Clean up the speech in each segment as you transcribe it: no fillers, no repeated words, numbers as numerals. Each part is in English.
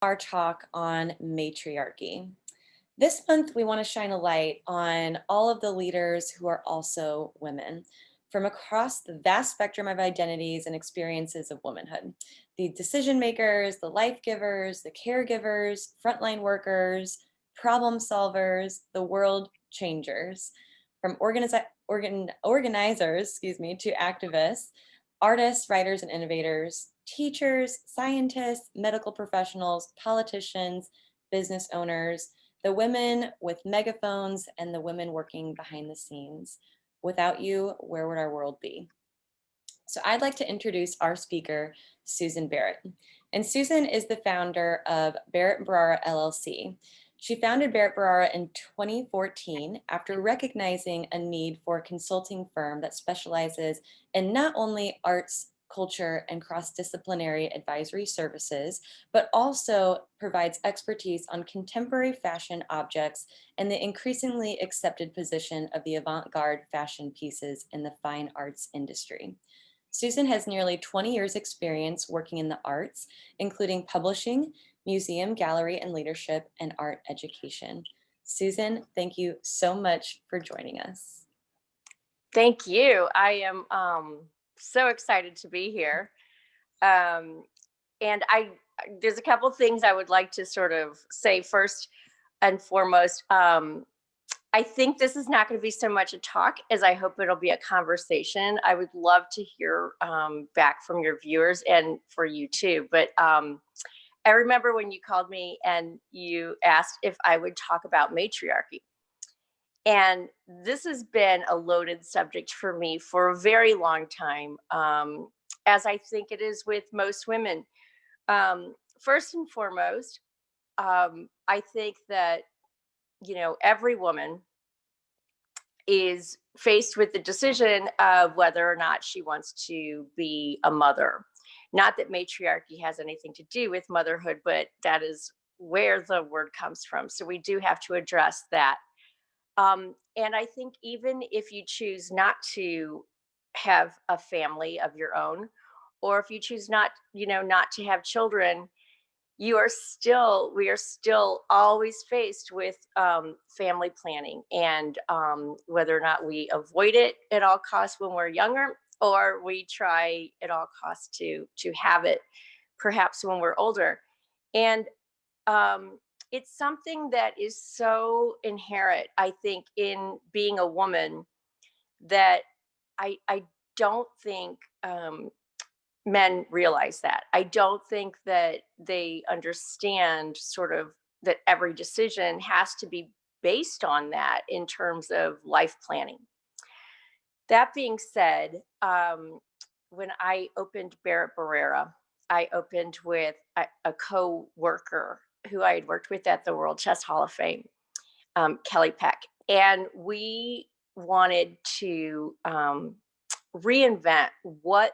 Our talk on matriarchy. This month, we want to shine a light on all of the leaders who are also women from across the vast spectrum of identities and experiences of womanhood. The decision makers, the life givers, the caregivers, frontline workers, problem solvers, the world changers, from organizers, to activists, artists, writers, and innovators, teachers, scientists, medical professionals, politicians, business owners, the women with megaphones, and the women working behind the scenes. Without you, where would our world be? So I'd like to introduce our speaker, Susan Barrett. And Susan is the founder of Barrett and Barrera LLC. She founded Barrett Barrera in 2014 after recognizing a need for a consulting firm that specializes in not only arts, culture, and cross-disciplinary advisory services, but also provides expertise on contemporary fashion objects and the increasingly accepted position of the avant-garde fashion pieces in the fine arts industry. Susan has nearly 20 years experience working in the arts, including publishing, museum, gallery, and leadership, and art education. Susan, thank you so much for joining us. Thank you. I am so excited to be here. And there's a couple things I would like to sort of say first and foremost. I think this is not going to be so much a talk as I hope it'll be a conversation. I would love to hear back from your viewers and for you too. But I remember when you called me and you asked if I would talk about matriarchy. And this has been a loaded subject for me for a very long time, as I think it is with most women. First and foremost, I think that, every woman is faced with the decision of whether or not she wants to be a mother. Not that matriarchy has anything to do with motherhood, but that is where the word comes from. So we do have to address that. And I think even if you choose not to have a family of your own, or if you choose not to have children, we are still always faced with family planning and whether or not we avoid it at all costs when we're younger, or we try at all costs to have it perhaps when we're older. And it's something that is so inherent, I think, in being a woman that I don't think men realize that. I don't think that they understand sort of that every decision has to be based on that in terms of life planning. That being said, when I opened Barrett Barrera, I opened with a co-worker who I had worked with at the World Chess Hall of Fame, Kelly Peck. And we wanted to reinvent what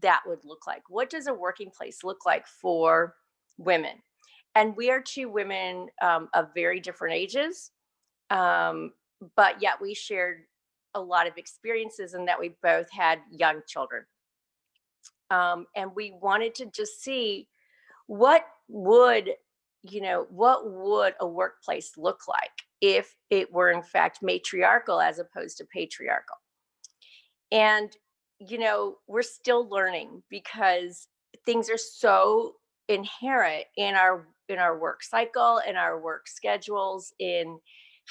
that would look like. What does a working place look like for women? And we are two women of very different ages, but yet we shared a lot of experiences in that we both had young children. And we wanted to just see what would a workplace look like if it were in fact matriarchal as opposed to patriarchal. And we're still learning because things are so inherent in our work cycle, in our work schedules, in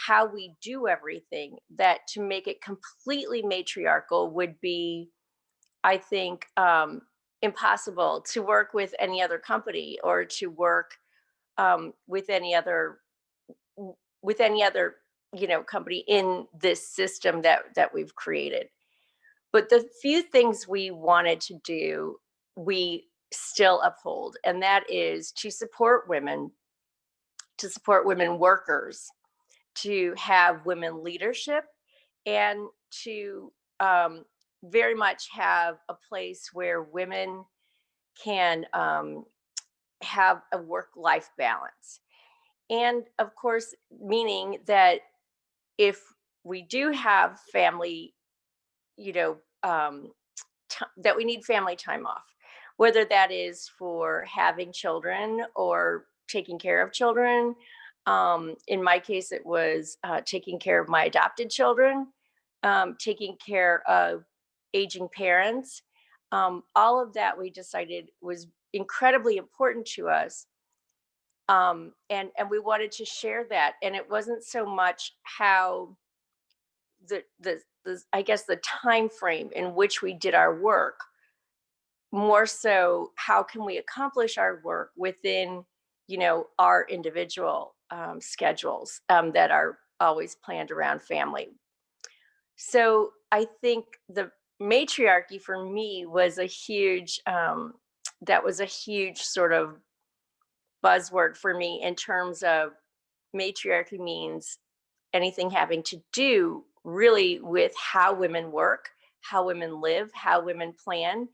how we do everything, that to make it completely matriarchal would be, I think, impossible to work with any other company or to work with any other company in this system that we've created. But the few things we wanted to do, we still uphold, and that is to support women workers, to have women leadership, and to very much have a place where women can have a work-life balance. And of course, meaning that if we do have family, that we need family time off, whether that is for having children or taking care of children. In my case, it was taking care of my adopted children, taking care of aging parents. All of that we decided was incredibly important to us. And we wanted to share that. And it wasn't so much how the I guess the time frame in which we did our work, more so how can we accomplish our work within, our individual schedules that are always planned around family. So I think the matriarchy for me was a huge that was a huge sort of buzzword for me, in terms of matriarchy means anything having to do really with how women work, how women live, how women plan,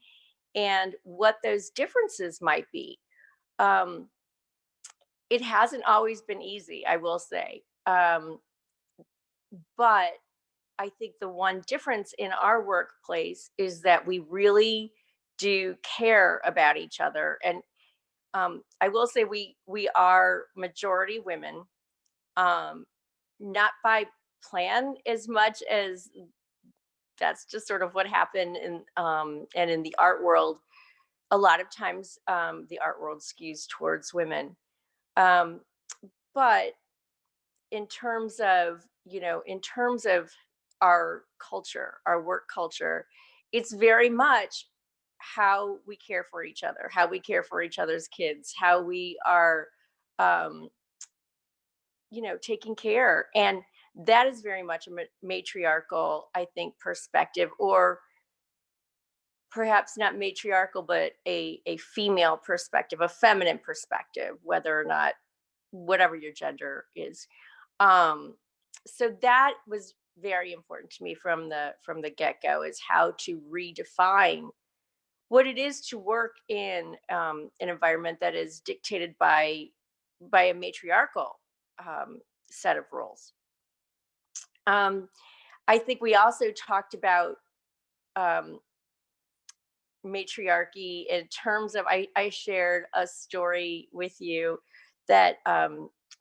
and what those differences might be. Um, it hasn't always been easy, I will say. But I think the one difference in our workplace is that we really do care about each other. And I will say we are majority women, um, not by plan as much as that's just sort of what happened in and in the art world. A lot of times, the art world skews towards women. Um, but in terms of, in terms of our culture, our work culture, it's very much how we care for each other, how we care for each other's kids, how we are, um, taking care. And that is very much a matriarchal, I think, perspective, or perhaps not matriarchal, but a female perspective, a feminine perspective, whether or not, whatever your gender is. Um, so that was very important to me from the get-go, is how to redefine what it is to work in an environment that is dictated by a matriarchal set of rules. Um, I think we also talked about um, matriarchy in terms of, I shared a story with you that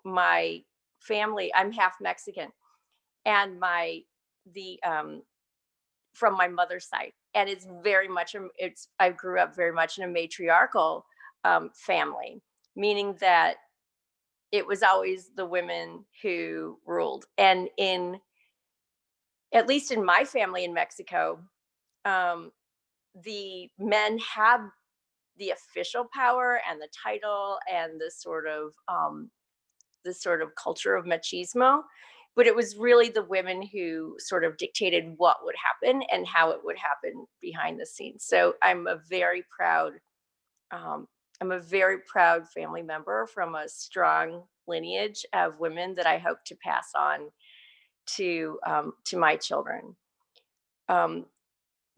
my family, I'm half Mexican, and the from my mother's side, and it's very much it's I grew up very much in a matriarchal family, meaning that it was always the women who ruled. And in, at least in my family in Mexico, um, the men have the official power and the title and the sort of culture of machismo, but it was really the women who sort of dictated what would happen and how it would happen behind the scenes. So um, I'm a very proud family member from a strong lineage of women that I hope to pass on to my children. Um,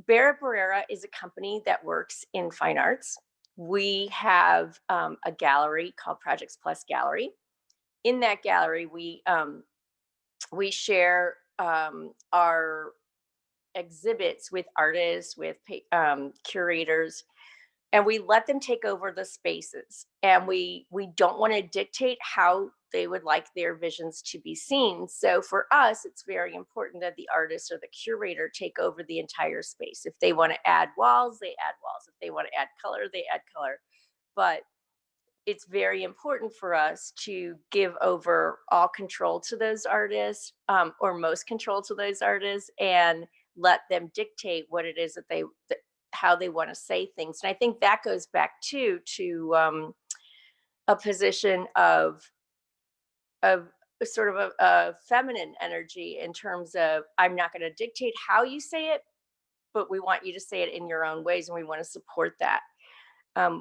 Barrett Barrera is a company that works in fine arts. We have a gallery called Projects Plus Gallery. In that gallery, we share our exhibits with artists, with curators, and we let them take over the spaces. And we don't want to dictate how they would like their visions to be seen. So for us, it's very important that the artist or the curator take over the entire space. If they want to add walls, they add walls. If they want to add color, they add color. But it's very important for us to give over all control to those artists, or most control to those artists, and let them dictate what it is how they want to say things. And I think that goes back to a position of sort of a feminine energy, in terms of, I'm not going to dictate how you say it, but we want you to say it in your own ways, and we want to support that.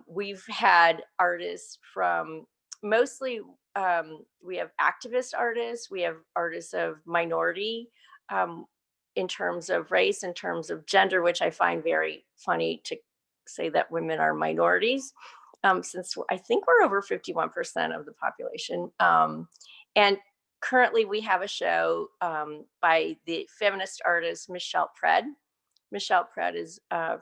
We've had artists from, mostly, we have activist artists, we have artists of minority, in terms of race, in terms of gender, which I find very funny to say that women are minorities, since I think we're over 51% of the population. And currently we have a show by the feminist artist Michelle Pred. Michelle Pred is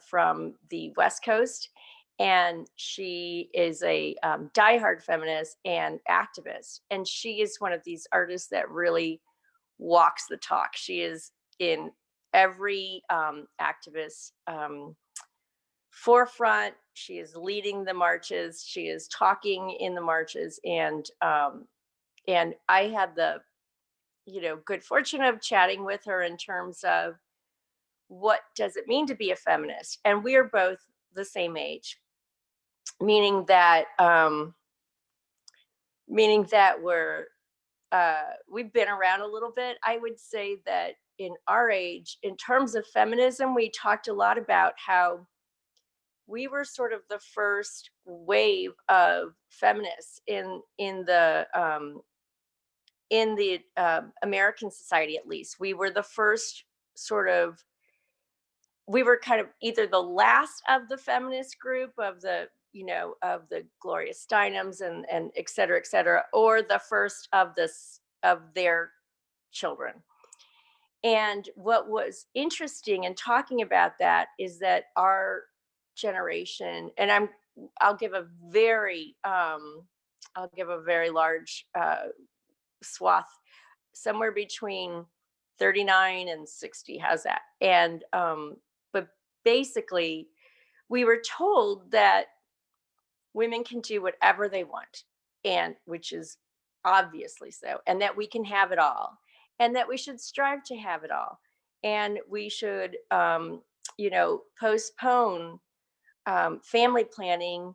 from the West Coast, and she is a diehard feminist and activist. And she is one of these artists that really walks the talk. She is in every activist forefront. She is leading the marches. She is talking in the marches, and I had the good fortune of chatting with her in terms of what does it mean to be a feminist, and we are both the same age, meaning that we've been around a little bit. I would say that in our age, in terms of feminism, we talked a lot about how we were sort of the first wave of feminists in the American society. At least we were the first sort of, we were kind of either the last of the feminist group of the Gloria Steinems and et cetera, or the first of this of their children. And what was interesting in talking about that is that our generation, and I'll give a very large swath, somewhere between 39 and 60. How's that? And but basically, we were told that women can do whatever they want, and which is obviously so, and that we can have it all, and that we should strive to have it all, and we should postpone family planning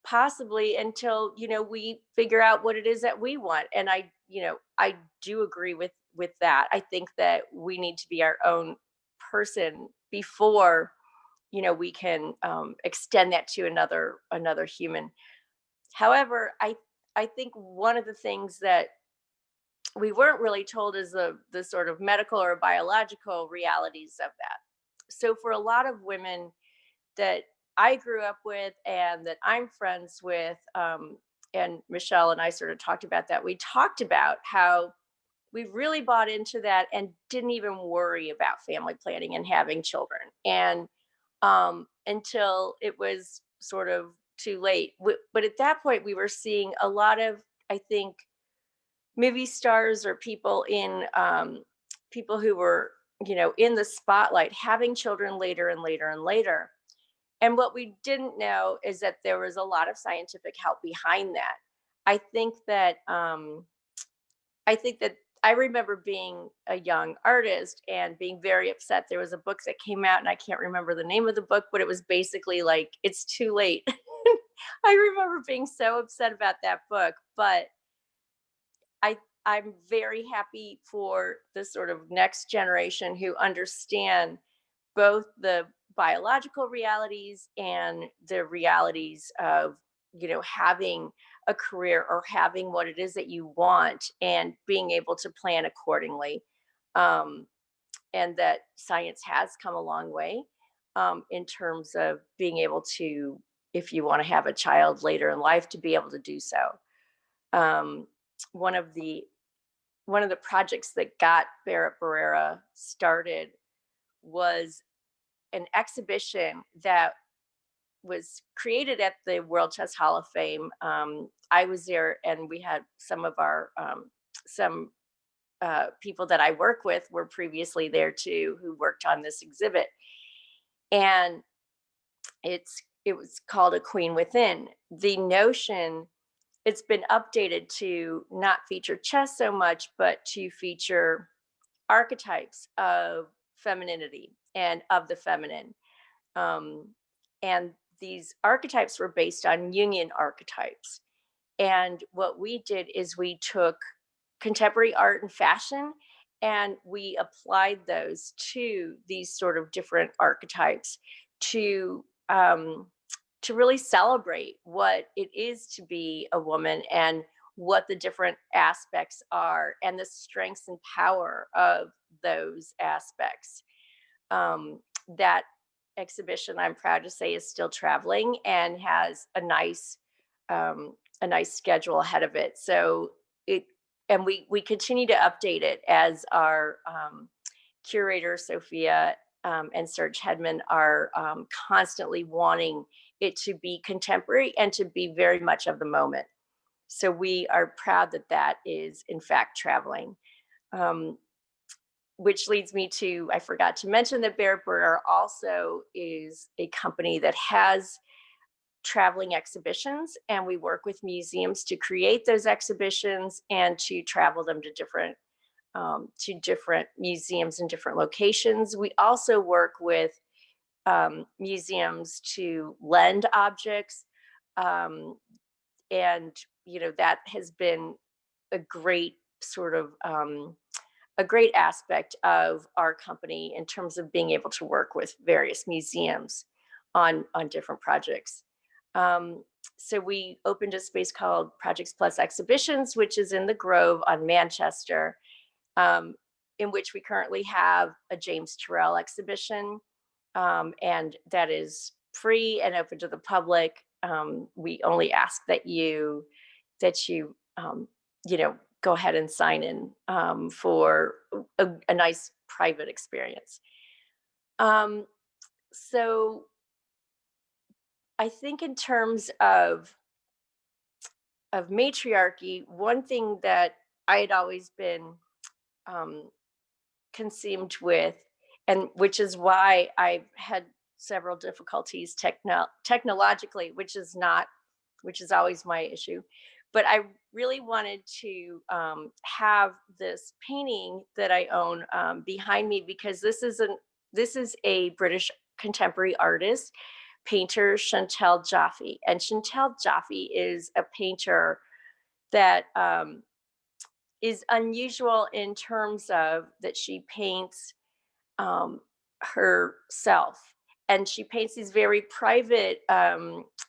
possibly until we figure out what it is that we want. And I do agree with that. I think that we need to be our own person before we can extend that to another human. However, I think one of the things that we weren't really told is the sort of medical or biological realities of that. So for a lot of women that I grew up with and that I'm friends with, and Michelle and I sort of talked about that. We talked about how we really bought into that and didn't even worry about family planning and having children, and until it was sort of too late. But at that point, we were seeing a lot of, I think, movie stars or people who were in the spotlight having children later and later and later. And what we didn't know is that there was a lot of scientific help behind that. I think that I remember being a young artist and being very upset. There was a book that came out, and I can't remember the name of the book, but it was basically like, it's too late. I remember being so upset about that book, but I'm very happy for the sort of next generation who understand both the biological realities and the realities of having a career or having what it is that you want and being able to plan accordingly. And that science has come a long way in terms of being able to, if you want to have a child later in life, to be able to do so. um, one of the projects that got Barrera started was an exhibition that was created at the World Chess Hall of Fame. I was there, and we had some of our some people that I work with were previously there too, who worked on this exhibit, and it was called A Queen Within. The notion, it's been updated to not feature chess so much, but to feature archetypes of femininity and of the feminine. Um, and these archetypes were based on Jungian archetypes. And what we did is we took contemporary art and fashion, and we applied those to these sort of different archetypes to really celebrate what it is to be a woman and what the different aspects are and the strengths and power of those aspects. That exhibition, I'm proud to say, is still traveling and has a nice schedule ahead of it. So we continue to update it as our curator Sophia and Serge Hedman are constantly wanting it to be contemporary and to be very much of the moment. So we are proud that that is in fact traveling. Um, which leads me to, I forgot to mention that Barrett also is a company that has traveling exhibitions, and we work with museums to create those exhibitions and to travel them to different museums in different locations. We also work with museums to lend objects, and that has been a great sort of a great aspect of our company in terms of being able to work with various museums on different projects. Um, so we opened a space called Projects Plus Exhibitions, which is in the Grove on Manchester, um, in which we currently have a James Turrell exhibition, and that is free and open to the public. We only ask that you go ahead and sign in for a nice private experience. So I think in terms of matriarchy, one thing that I had always been um, consumed with, and which is why I've had several difficulties technologically, which is always my issue. But I really wanted to have this painting that I own behind me, because this is a British contemporary artist, painter Chantal Jaffe, and Chantal Jaffe is a painter that is unusual in terms of that she paints herself, and she paints these very private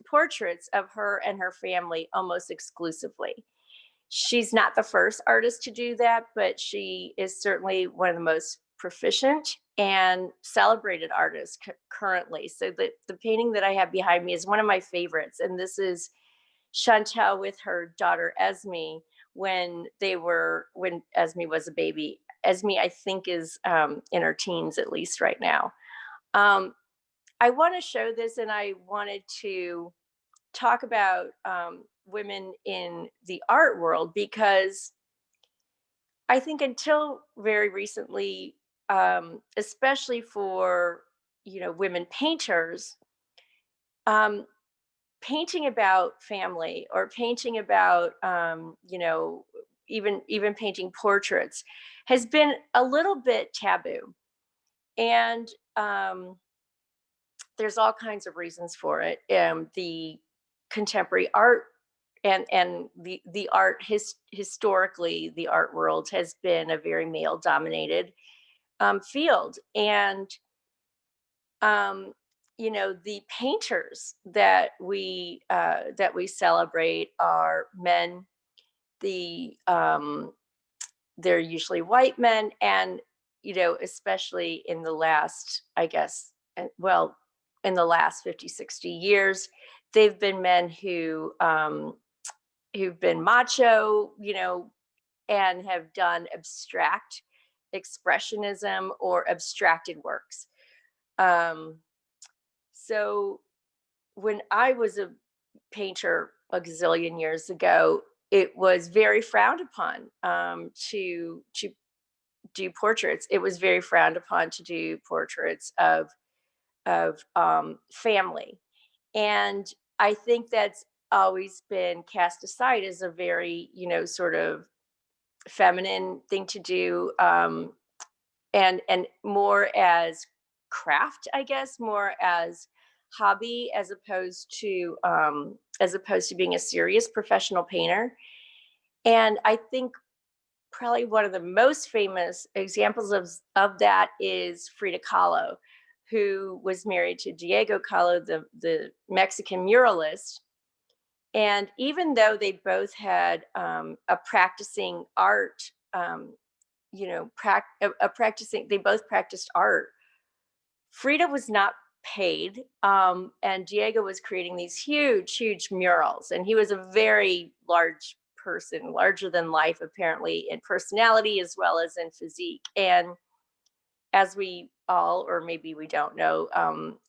portraits of her and her family almost exclusively. She's not the first artist to do that, but she is certainly one of the most proficient and celebrated artists currently. So the painting that I have behind me is one of my favorites, and this is Chantal with her daughter Esme when Esme was a baby. Esme, I think, is in her teens, at least right now. I want to show this, and I wanted to talk about women in the art world, because I think until very recently, especially for women painters, um, painting about family or painting about even painting portraits has been a little bit taboo, and there's all kinds of reasons for it. The contemporary art and the art historically, the art world has been a very male dominated field, and the painters that we celebrate are men. They're usually white men, and especially in the last, I guess, in the last 50, 60 years, they've been men who've been macho, and have done abstract expressionism or abstracted works. So when I was a painter a gazillion years ago, it was very frowned upon to do portraits. It was very frowned upon to do portraits of family, and I think that's always been cast aside as a very sort of feminine thing to do, and more as craft, I guess, more as hobby, as opposed to being a serious professional painter. And I think probably one of the most famous examples of that is Frida Kahlo, who was married to Diego Kahlo, the Mexican muralist. And even though they both had a practicing art, they both practiced art, Frida was not paid, and Diego was creating these huge, huge murals. And he was a very large person, larger than life, apparently, in personality as well as in physique. And as we all, or maybe we don't know,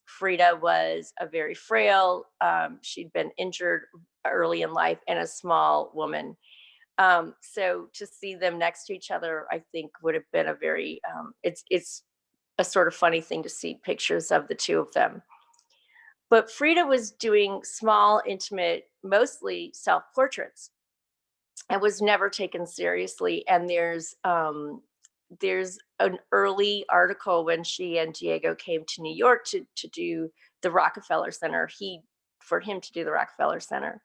Frida was a very frail, she'd been injured early in life, and a small woman. So to see them next to each other, I think would have been a very, it's a sort of funny thing to see pictures of the two of them. But Frida was doing small, intimate, mostly self portraits, and was never taken seriously. And there's an early article when she and Diego came to New York to do the Rockefeller Center. For him to do the Rockefeller Center,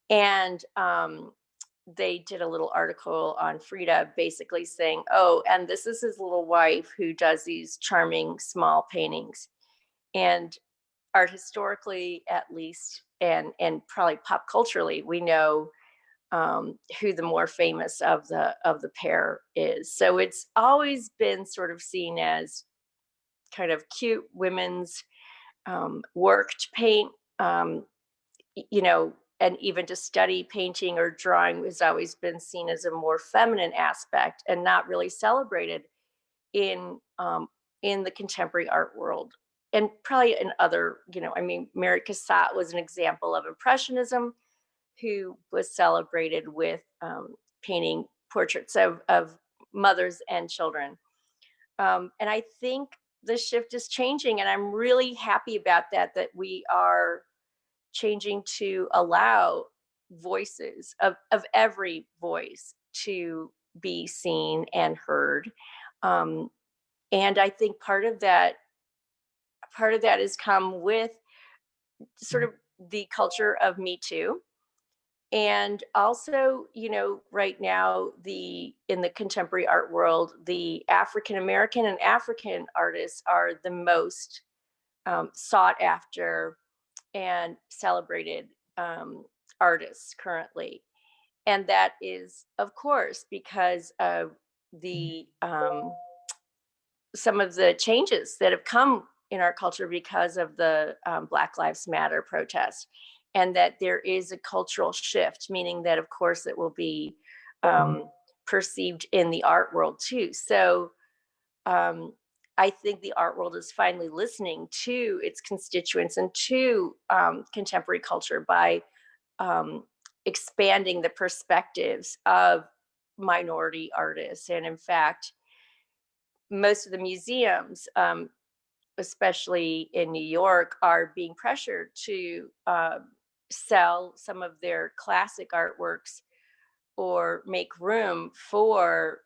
and they did a little article on Frida, basically saying, "Oh, and this is his little wife who does these charming small paintings." And art historically, at least, and probably pop culturally, we know who the more famous of the pair is. So it's always been sort of seen as kind of cute women's work to paint, you know, and even to study painting or drawing has always been seen as a more feminine aspect and not really celebrated in in the contemporary art world, and probably in other, you know, I mean, Mary Cassatt was an example of impressionism, who was celebrated with painting portraits of mothers and children. And I think the shift is changing, and I'm really happy about that, that we are changing to allow voices of every voice to be seen and heard. Um, and I think part of that has come with sort of the culture of Me Too. And also, you know, right now, in the contemporary art world, the African American and African artists are the most sought after and celebrated artists currently. And that is, of course, because of the some of the changes that have come in our culture because of the Black Lives Matter protest, and that there is a cultural shift, meaning that, of course, it will be perceived in the art world too. So um, I think the art world is finally listening to its constituents and to contemporary culture by um, expanding the perspectives of minority artists. And in fact, most of the museums, especially in New York, are being pressured to sell some of their classic artworks or make room for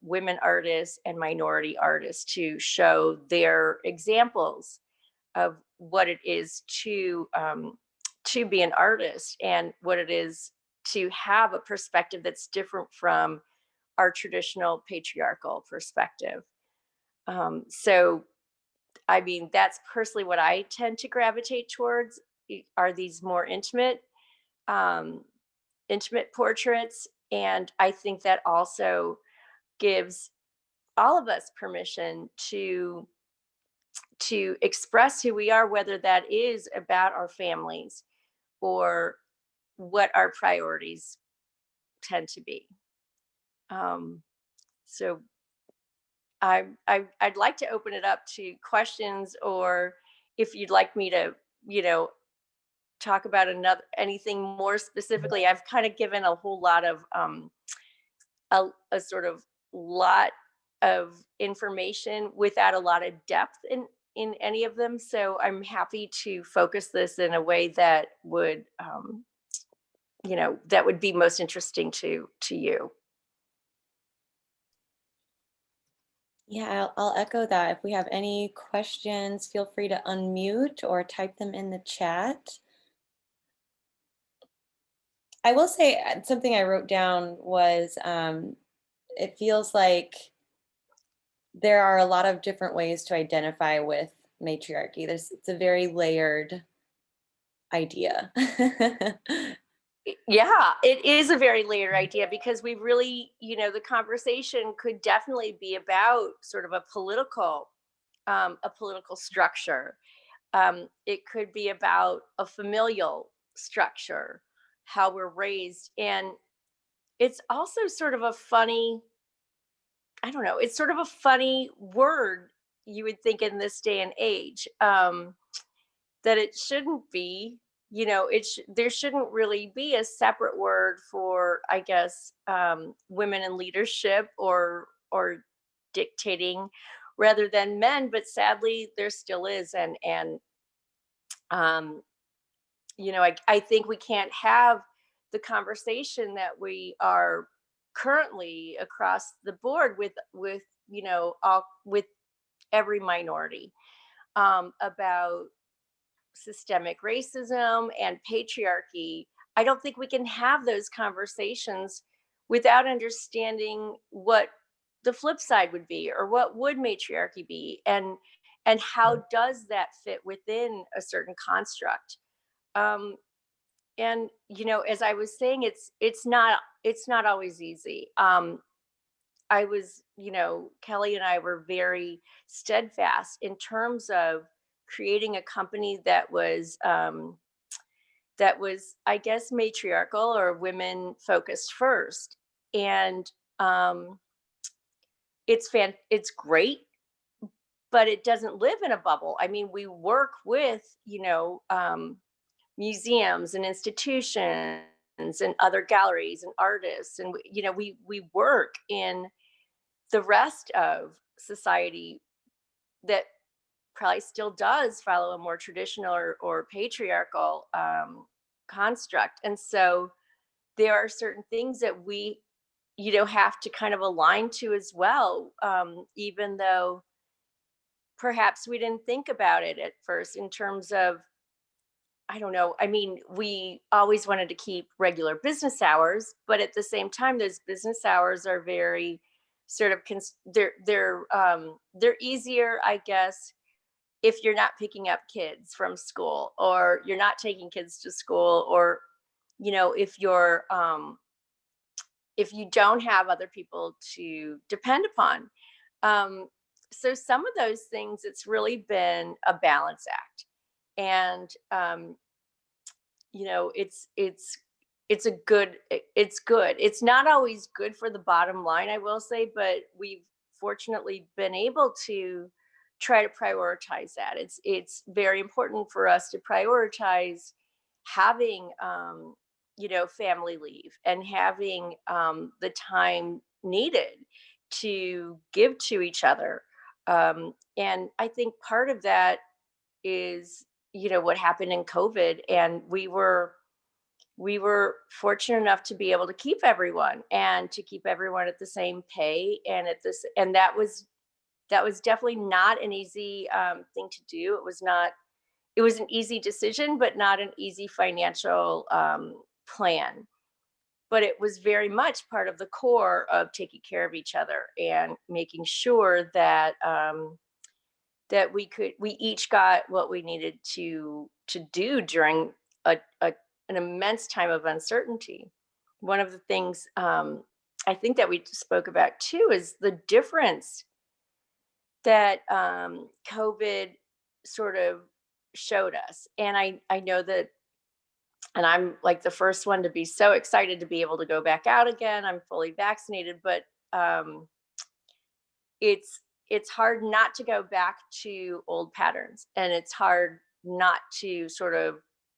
women artists and minority artists to show their examples of what it is to be an artist, and what it is to have a perspective that's different from our traditional patriarchal perspective. So I mean, that's personally what I tend to gravitate towards, are these more um, intimate portraits. And I think that also gives all of us permission to express who we are, whether that is about our families or what our priorities tend to be. Um, so I'd like to open it up to questions, or if you'd like me to, you know, talk about anything more specifically. I've kind of given a whole lot of a sort of lot of information without a lot of depth in any of them. So I'm happy to focus this in a way that would you know, that would be most interesting to you. Yeah, I'll echo that. If we have any questions, feel free to unmute or type them in the chat. I will say something I wrote down was it feels like there are a lot of different ways to identify with matriarchy. It's a very layered idea. Yeah, it is a very layered idea, because we really, you know, the conversation could definitely be about sort of a political structure. It could be about a familial structure, how we're raised. And it's also sort of a funny, I don't know, it's sort of a funny word, you would think, in this day and age. that it shouldn't be, there shouldn't really be a separate word for, I guess, women in leadership or dictating rather than men, but sadly there still is. And um I think we can't have the conversation that we are currently across the board with all with every minority, about systemic racism and patriarchy. I don't think we can have those conversations without understanding what the flip side would be, or what would matriarchy be, and how does that fit within a certain construct. um, and as I was saying, it's not always easy. I was, Kelly and I were very steadfast in terms of creating a company that was, I guess, matriarchal or women focused first. And it's great, but it doesn't live in a bubble. I mean, we work with, museums and institutions and other galleries and artists, and we work in the rest of society that probably still does follow a more traditional or patriarchal construct. And so there are certain things that we have to kind of align to as well, even though perhaps we didn't think about it at first in terms of, I don't know. I mean, we always wanted to keep regular business hours, but at the same time, those business hours are very sort of they're easier, I guess, if you're not picking up kids from school, or you're not taking kids to school, or if you don't have other people to depend upon. Um, so some of those things, it's really been a balance act. And it's good. It's not always good for the bottom line, I will say, but we've fortunately been able to try to prioritize that. It's very important for us to prioritize having family leave, and having the time needed to give to each other. And I think part of that is what happened in COVID, and we were fortunate enough to be able to keep everyone, and to keep everyone at the same pay, and that was definitely not an easy thing to do. It was an easy decision, but not an easy financial plan. But it was very much part of the core of taking care of each other and making sure that we each got what we needed to do during an immense time of uncertainty. One of the things, I think, that we spoke about too is the difference that COVID sort of showed us. And I know that, and I'm like the first one to be so excited to be able to go back out again. I'm fully vaccinated, but um, it's it's hard not to go back to old patterns, and it's hard not to sort of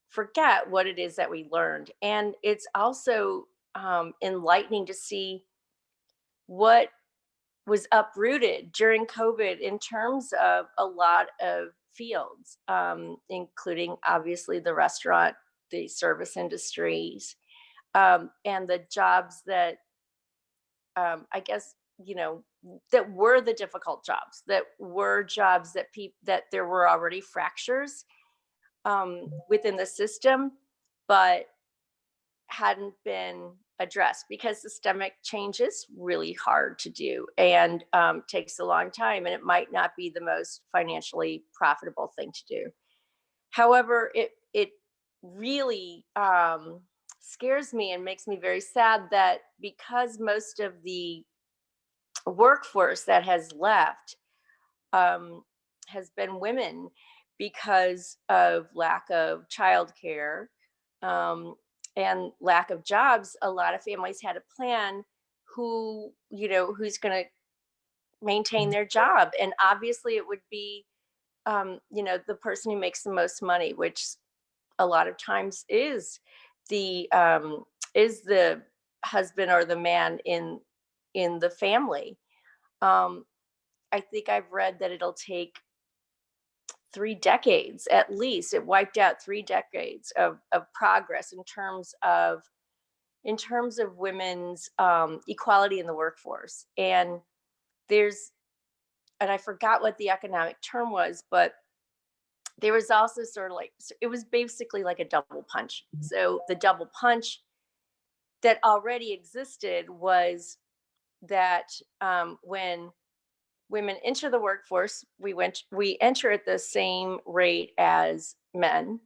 forget what it is that we learned. And it's also enlightening to see what was uprooted during COVID in terms of a lot of fields, including obviously the restaurant, the service industries, and the jobs that, I guess, that were the difficult jobs, that were jobs that there were already fractures within the system, but hadn't been addressed, because systemic change is really hard to do, and takes a long time, and it might not be the most financially profitable thing to do. However, it really scares me and makes me very sad that, because most of the workforce that has left has been women, because of lack of childcare, um, and lack of jobs. A lot of families had a plan who's going to maintain their job, and obviously it would be the person who makes the most money, which a lot of times the is the husband or the man in the family. Um, I think I've read that it'll take 3 decades at least. It wiped out 3 decades of progress in terms of women's equality in the workforce. And there's and I forgot what the economic term was, but there was also sort of like it was basically like a double punch. So the double punch that already existed was that when women enter the workforce, we enter at the same rate as men,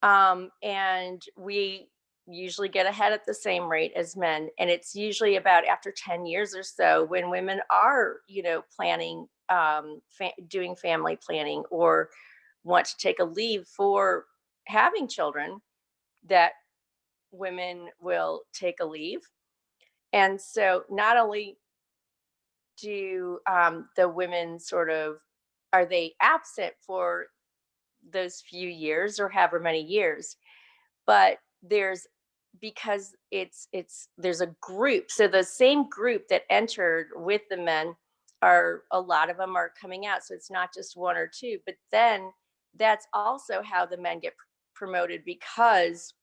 and we usually get ahead at the same rate as men. And it's usually about after 10 years or so when women are, planning, doing family planning, or want to take a leave for having children, that women will take a leave. And so not only do the women sort of are they absent for those few years or however many years, but there's because there's a group, so the same group that entered with the men, are a lot of them are coming out, so it's not just one or two. But then that's also how the men get promoted, because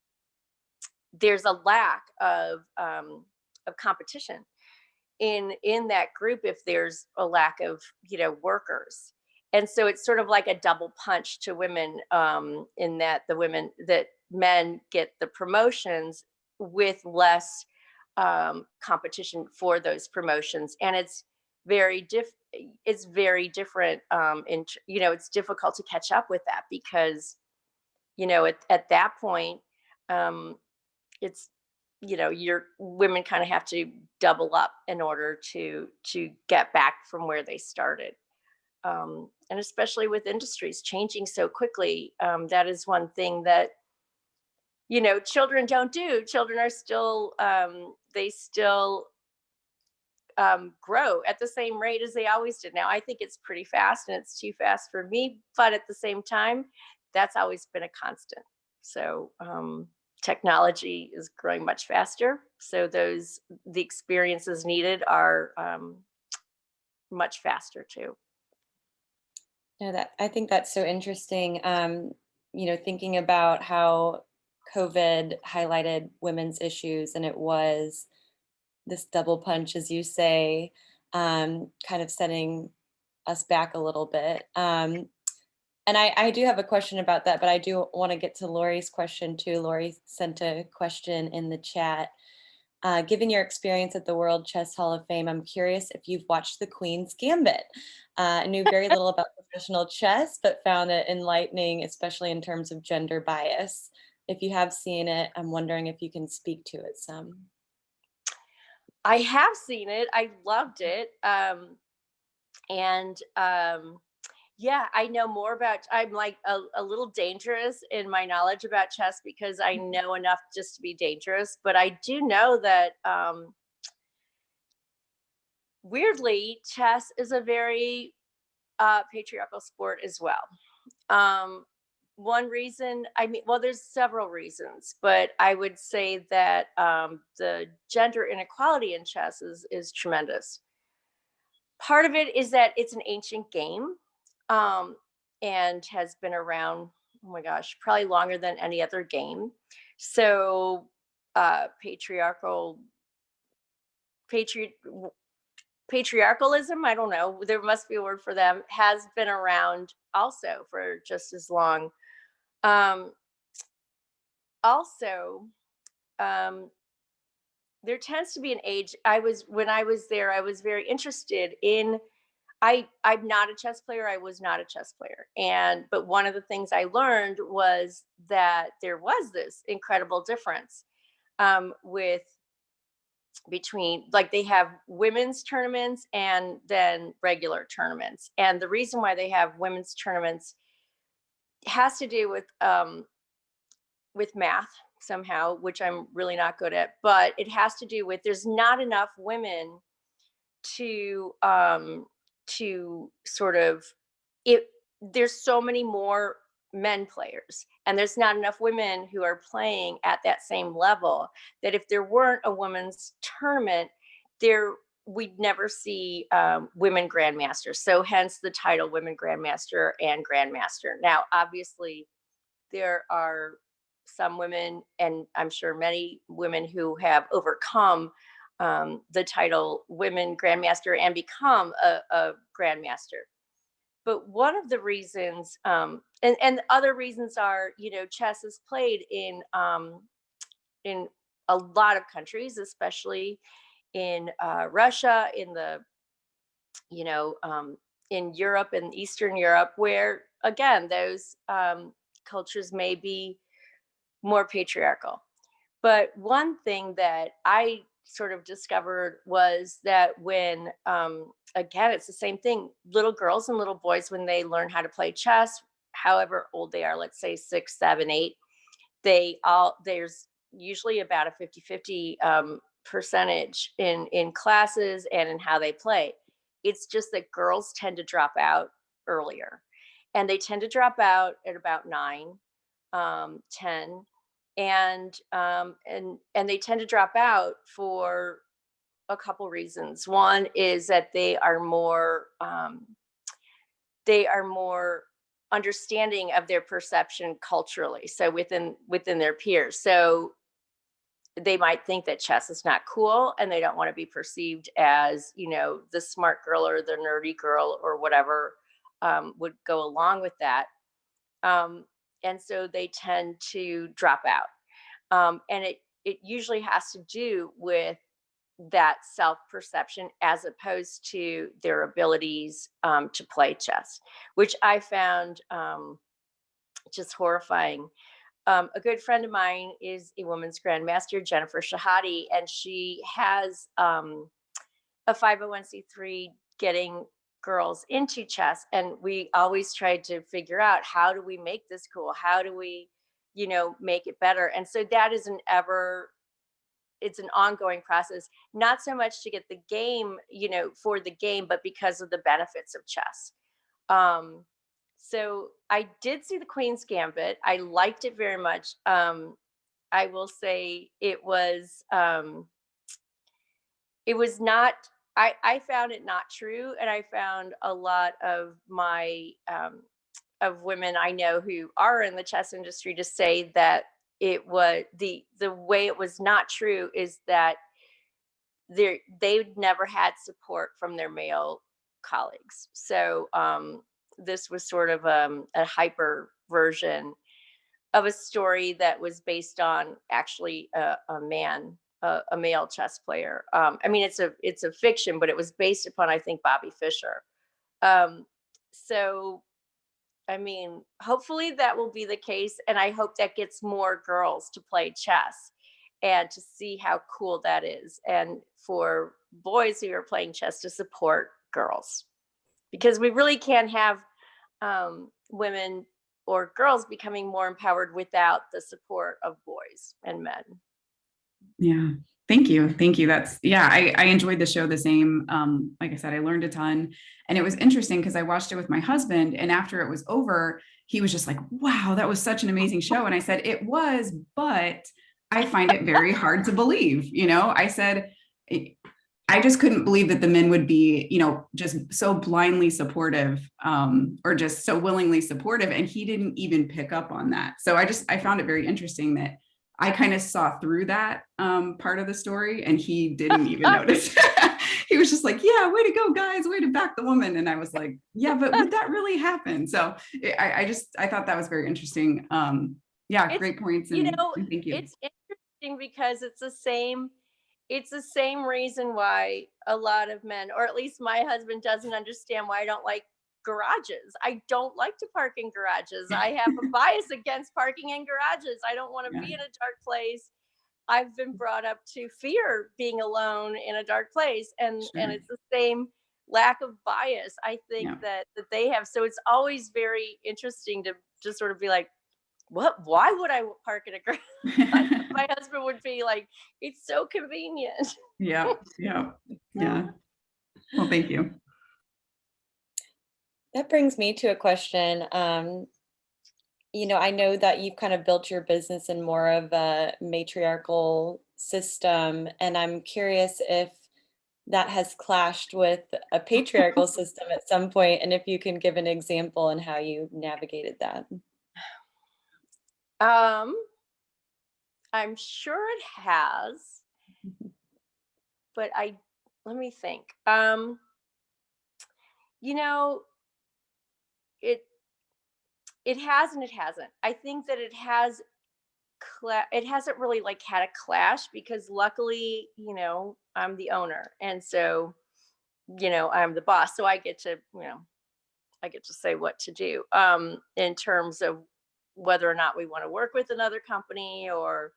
there's a lack of competition in that group if there's a lack of workers. And so it's sort of like a double punch to women, in that that men get the promotions with less competition for those promotions. And it's very different, it's difficult to catch up with that, because at that point, um, it's your women kind of have to double up in order to get back from where they started. And especially with industries changing so quickly, that is one thing that children don't do. Children are still they still grow at the same rate as they always did. Now I think it's pretty fast, and it's too fast for me, but at the same time, that's always been a constant. So technology is growing much faster, so the experiences needed are much faster too. No, that I think that's so interesting. Thinking about how COVID highlighted women's issues, and it was this double punch, as you say, kind of setting us back a little bit. And I do have a question about that, but I do want to get to Lori's question too. Lori sent a question in the chat. Given your experience at the World Chess Hall of Fame, I'm curious if you've watched The Queen's Gambit. I knew very little about professional chess, but found it enlightening, especially in terms of gender bias. If you have seen it, I'm wondering if you can speak to it some. I have seen it. I loved it. And yeah, I know more about. I'm like a little dangerous in my knowledge about chess, because I know enough just to be dangerous. But I do know that weirdly, chess is a very patriarchal sport as well. Um, One reason, I mean, well, there's several reasons, but I would say that the gender inequality in chess is tremendous. Part of it is that it's an ancient game, um, and has been around, oh my gosh, probably longer than any other game. So patriarchal patri- patriarchalism, I don't know, there must be a word for them, has been around also for just as long. Um, Also, um, there tends to be an age. When I was there, I was very interested in. I'm not a chess player. I was not a chess player, but one of the things I learned was that there was this incredible difference, with between, like, they have women's tournaments and then regular tournaments, and the reason why they have women's tournaments has to do with math somehow, which I'm really not good at, but it has to do with there's not enough women to sort of it there's so many more men players, and there's not enough women who are playing at that same level, that if there weren't a women's tournament, there we'd never see women grandmasters. So hence the title women grandmaster and grandmaster. Now, obviously, there are some women, and I'm sure many women, who have overcome the title women grandmaster and become a grandmaster. But one of the reasons, and other reasons are, chess is played in a lot of countries, especially in Russia, in Europe and Eastern Europe, where again those cultures may be more patriarchal. But one thing that I sort of discovered was that when, again, it's the same thing, little girls and little boys, when they learn how to play chess, however old they are, let's say 6, 7, 8, there's usually about a 50-50 percentage in classes and in how they play. It's just that girls tend to drop out earlier, and they tend to drop out at about 9, 10, and they tend to drop out for a couple reasons. One is that they are more understanding of their perception culturally, so within their peers. So they might think that chess is not cool, and they don't want to be perceived as, the smart girl or the nerdy girl or whatever would go along with that. And so they tend to drop out. And it usually has to do with that self-perception as opposed to their abilities to play chess, which I found just horrifying. A good friend of mine is a women's grandmaster, Jennifer Shahadi, and she has a 501c3 getting girls into chess. And we always tried to figure out, how do we make this cool? How do we, make it better? And so that is it's an ongoing process, not so much to get the game, for the game, but because of the benefits of chess. So I did see the Queen's Gambit. I liked it very much. I will say it was not, I found it not true. And I found a lot of of women I know who are in the chess industry to say that it was the way it was not true is that they never had support from their male colleagues. So this was sort of a hyper version of a story that was based on actually a male chess player. I mean, it's a fiction, but it was based upon, I think, Bobby Fischer. So, I mean, hopefully that will be the case, and I hope that gets more girls to play chess and to see how cool that is, and for boys who are playing chess to support girls, because we really can't have women or girls becoming more empowered without the support of boys and men. Yeah. Thank you. Thank you. I enjoyed the show the same. Like I said, I learned a ton, and it was interesting because I watched it with my husband, and after it was over, he was just like, wow, that was such an amazing show. And I said, it was, but I find it very hard to believe. I said, I just couldn't believe that the men would be, just so blindly supportive, or just so willingly supportive. And he didn't even pick up on that. So I found it very interesting that I kind of saw through that part of the story, and he didn't even notice. He was just like, yeah, way to go, guys, way to back the woman. And I was like, yeah, but would that really happen? So I thought that was very interesting. Great points. And thank you. It's interesting because it's the same reason why a lot of men, or at least my husband, doesn't understand why I don't like garages. I don't like to park in garages. I have a bias against parking in garages. I don't want to be in a dark place. I've been brought up to fear being alone in a dark place, and it's the same lack of bias, I think, that they have. So it's always very interesting to just sort of be like, why would I park in a garage? My husband would be like, it's so convenient. Yeah. Well, thank you. That brings me to a question. I know that you've kind of built your business in more of a matriarchal system, and I'm curious if that has clashed with a patriarchal system at some point, and if you can give an example and how you navigated that. Um, I'm sure it has, but let me think. You know, it it has and it hasn't. I think that it has it hasn't really like had a clash because luckily, I'm the owner. And so, I'm the boss. So I get to say what to do in terms of whether or not we want to work with another company or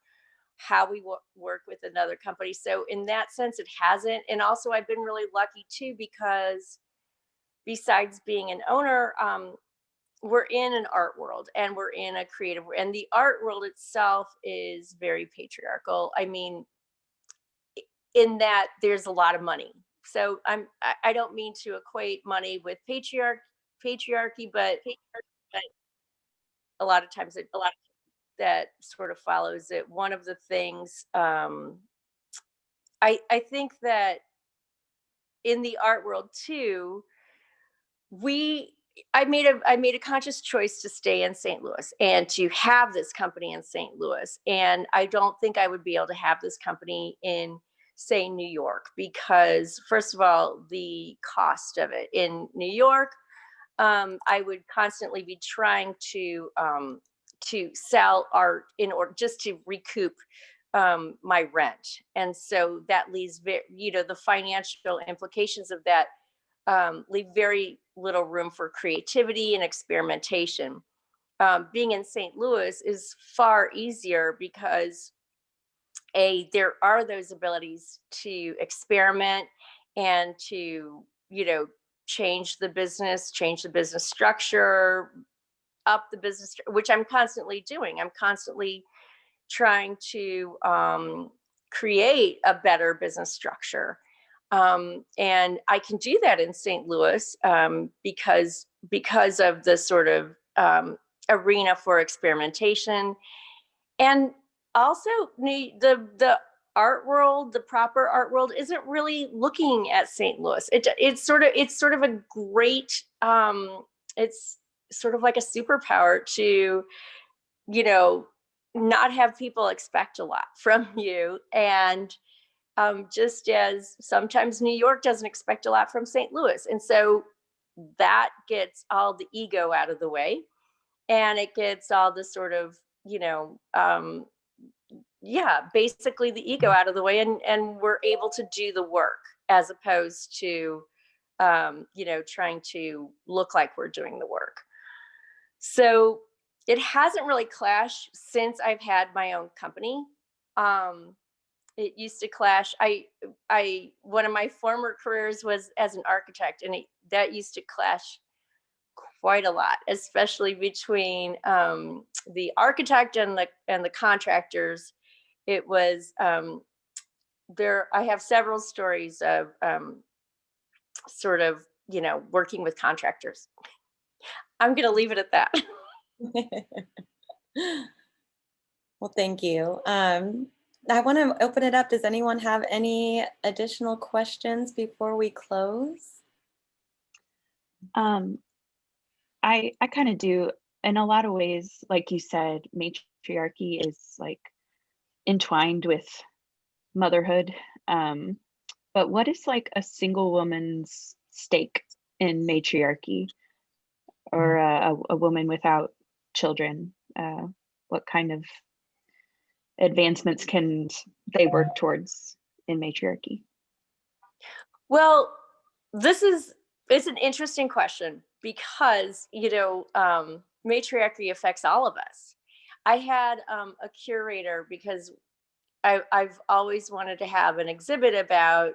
how we work with another company. So in that sense, it hasn't. And also I've been really lucky too, because besides being an owner, we're in an art world and we're in a creative, and the art world itself is very patriarchal. I mean, in that there's a lot of money. So I don't mean to equate money with patriarchy, but a lot of times a lot that sort of follows it. One of the things I think that in the art world too, we I made a conscious choice to stay in St. Louis and to have this company in St. Louis. And I don't think I would be able to have this company in, say, New York, because first of all, the cost of it in New York, I would constantly be trying to sell art in order just to recoup my rent. And so that leaves the financial implications of that leave very little room for creativity and experimentation. Being in St. Louis is far easier because there are those abilities to experiment and to change the business structure, up the business, which I'm constantly doing. I'm constantly trying to create a better business structure. And I can do that in St. Louis because of the sort of arena for experimentation, and also the art world, the proper art world, isn't really looking at St. Louis. It's sort of a great it's sort of like a superpower to not have people expect a lot from you, and just as sometimes New York doesn't expect a lot from St. Louis. And so that gets all the ego out of the way, and it gets all the sort of, basically the ego out of the way. And we're able to do the work as opposed to, trying to look like we're doing the work. So it hasn't really clashed since I've had my own company. It used to clash. One of my former careers was as an architect, and that used to clash quite a lot, especially between the architect and the contractors. It was there. I have several stories of sort of working with contractors. I'm going to leave it at that. Well, thank you. I want to open it up. Does anyone have any additional questions before we close? I kind of do. In a lot of ways, like you said, matriarchy is like entwined with motherhood. But what is like a single woman's stake in matriarchy, or a woman without children? What kind of advancements can they work towards in matriarchy? Well, it's an interesting question because matriarchy affects all of us. I had a curator because I've always wanted to have an exhibit about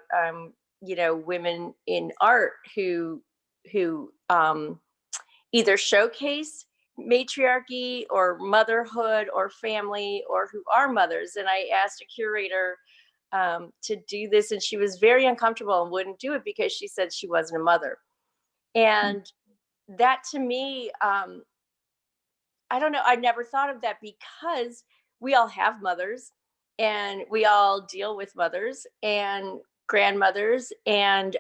women in art who either showcase matriarchy or motherhood or family, or who are mothers. And I asked a curator to do this, and she was very uncomfortable and wouldn't do it because she said she wasn't a mother. And that to me, I don't know, I never thought of that, because we all have mothers and we all deal with mothers and grandmothers, and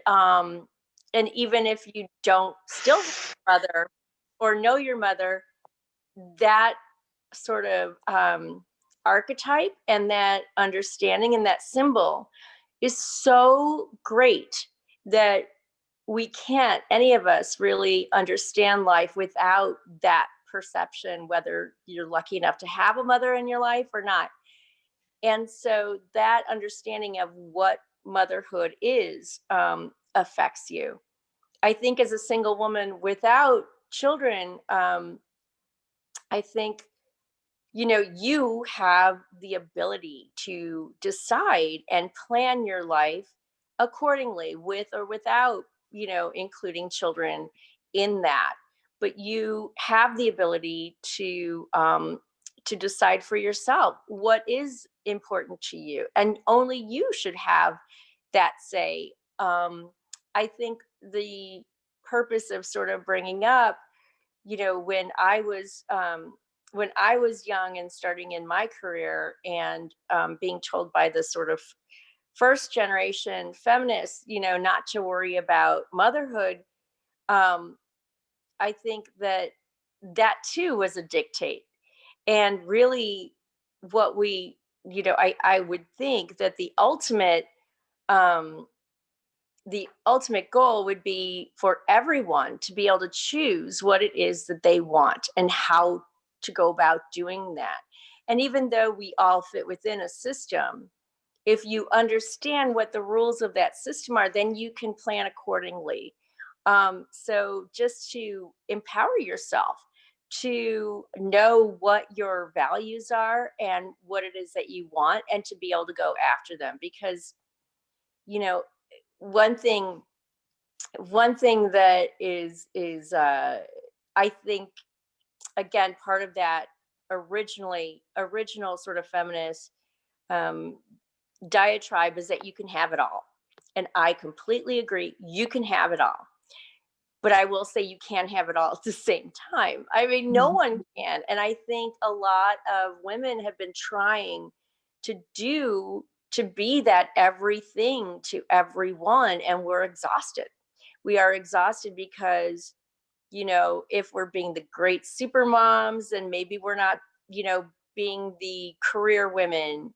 even if you don't still have a mother or know your mother, that sort of archetype and that understanding and that symbol is so great that we can't, any of us, really understand life without that perception, whether you're lucky enough to have a mother in your life or not. And so that understanding of what motherhood is affects you. I think as a single woman without children, I think, you have the ability to decide and plan your life accordingly, with or without, including children in that. But you have the ability to decide for yourself what is important to you, and only you should have that say. I think the purpose of sort of bringing up, when I was young and starting in my career, and being told by the sort of first generation feminists, not to worry about motherhood, um, I think that that too was a dictate. And really, what we, I would think that um, the ultimate goal would be for everyone to be able to choose what it is that they want and how to go about doing that. And even though we all fit within a system, if you understand what the rules of that system are, then you can plan accordingly. So just to empower yourself to know what your values are and what it is that you want, and to be able to go after them. Because, you know, one thing that is I think, again, part of that original sort of feminist um diatribe is that you can have it all, and I completely agree, you can have it all. But I will say you can't have it all at the same time. I mean, no one can. And I think a lot of women have been trying to be that everything to everyone, and we're exhausted. We are exhausted because, if we're being the great super moms, and maybe we're not, being the career woman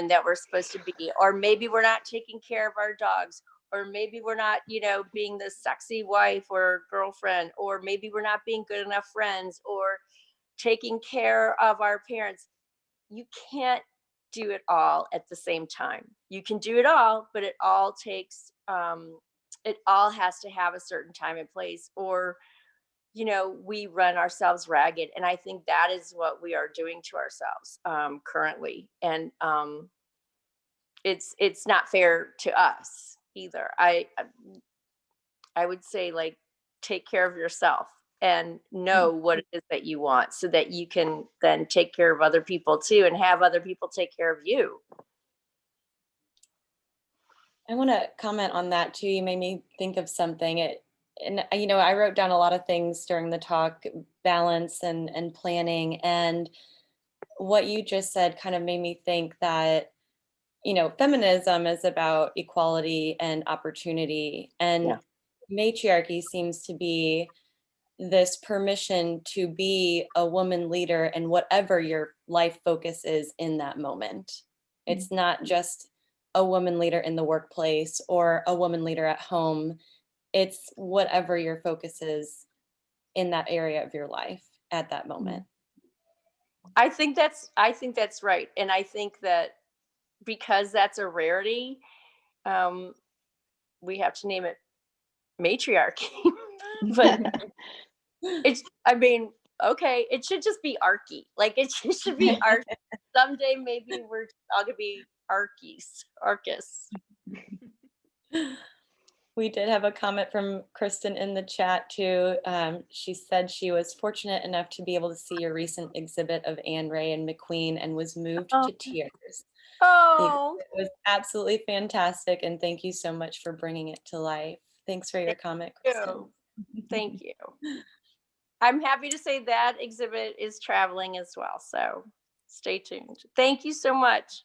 that we're supposed to be, or maybe we're not taking care of our dogs, or maybe we're not, being the sexy wife or girlfriend, or maybe we're not being good enough friends, or taking care of our parents. You can't do it all at the same time. You can do it all, but it all takes it all has to have a certain time and place, or we run ourselves ragged. And I think that is what we are doing to ourselves currently. And it's not fair to us either. I would say, like, take care of yourself and know what it is that you want, so that you can then take care of other people too, and have other people take care of you. I want to comment on that too. You made me think of something. I wrote down a lot of things during the talk, balance and planning. And what you just said kind of made me think that, feminism is about equality and opportunity. And Yeah. matriarchy seems to be this permission to be a woman leader in whatever your life focus is in that moment. It's not just a woman leader in the workplace or a woman leader at home. It's whatever your focus is in that area of your life at that moment. I think that's right. And I think that because that's a rarity, we have to name it matriarchy. But I mean, okay, it should just be archy. Like, it should be arc. Someday maybe we're all gonna be arcus. We did have a comment from Kristen in the chat too. She said she was fortunate enough to be able to see your recent exhibit of Anne Ray and McQueen and was moved to tears. Oh, It was absolutely fantastic, and thank you so much for bringing it to life. Thanks for your comment, Kristen. Thank you. I'm happy to say that exhibit is traveling as well. So stay tuned. Thank you so much.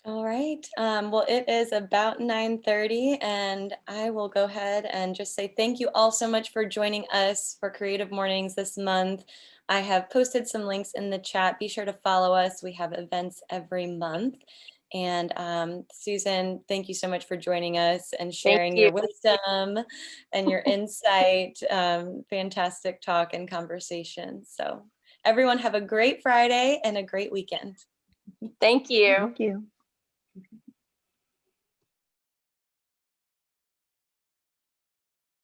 All right. Well, it is about 9:30, and I will go ahead and just say thank you all so much for joining us for Creative Mornings this month. I have posted some links in the chat. Be sure to follow us. We have events every month. And Susan, thank you so much for joining us and sharing your wisdom and your insight. Fantastic talk and conversation. So everyone have a great Friday and a great weekend. Thank you. Thank you.